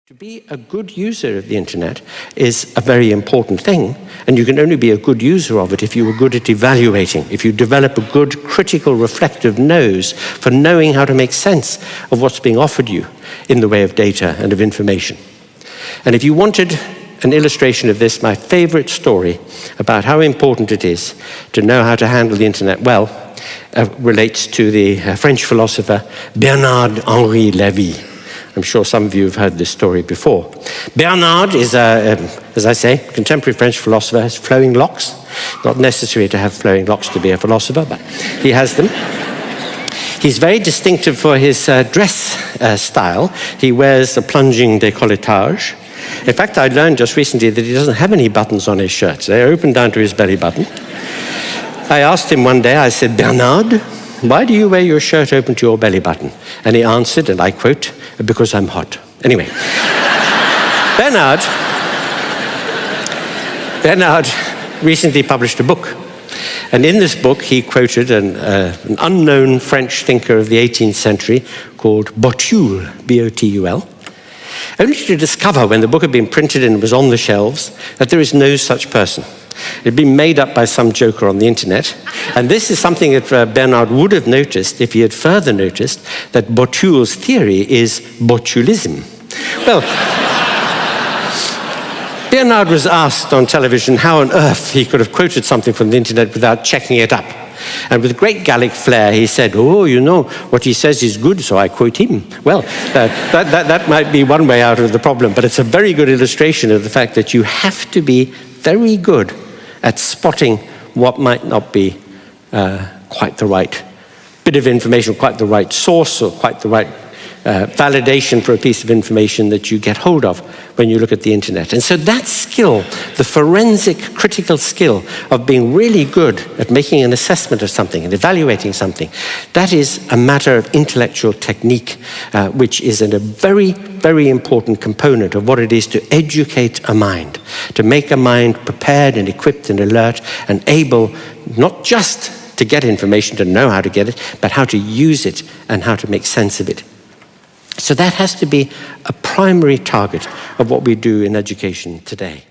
To be a good user of the internet is a very important thing, and you can only be a good user of it if you are good at evaluating, if you develop a good critical reflective nose for knowing how to make sense of what's being offered you in the way of data and of information. And if you wanted an illustration of this, my favorite story about how important it is to know how to handle the internet well relates to the French philosopher Bernard-Henri Lévy. I'm sure some of you have heard this story before. Bernard is, as I say, contemporary French philosopher, has flowing locks. Not necessary to have flowing locks to be a philosopher, but he has them. He's very distinctive for his dress style. He wears a plunging décolletage. In fact, I learned just recently that he doesn't have any buttons on his shirts. They're open down to his belly button. I asked him one day, I said, "Bernard, why do you wear your shirt open to your belly button?" And he answered, and I quote, "Because I'm hot." Anyway, Bernard recently published a book. And in this book, he quoted an unknown French thinker of the 18th century called Botul, B-O-T-U-L, only to discover when the book had been printed and was on the shelves that there is no such person. It had been made up by some joker on the internet. And this is something that Bernard would have noticed if he had further noticed that Botul's theory is botulism. Well, Bernard was asked on television how on earth he could have quoted something from the internet without checking it up. And with great Gallic flair, he said, "Oh, you know, what he says is good, so I quote him." Well, that might be one way out of the problem, but it's a very good illustration of the fact that you have to be very good at spotting what might not be quite the right bit of information, quite the right source, or quite the right validation for a piece of information that you get hold of when you look at the internet. And so that skill, the forensic critical skill of being really good at making an assessment of something and evaluating something, that is a matter of intellectual technique, which is a very, very important component of what it is to educate a mind, to make a mind prepared and equipped and alert and able not just to get information, to know how to get it, but how to use it and how to make sense of it. So that has to be a primary target of what we do in education today.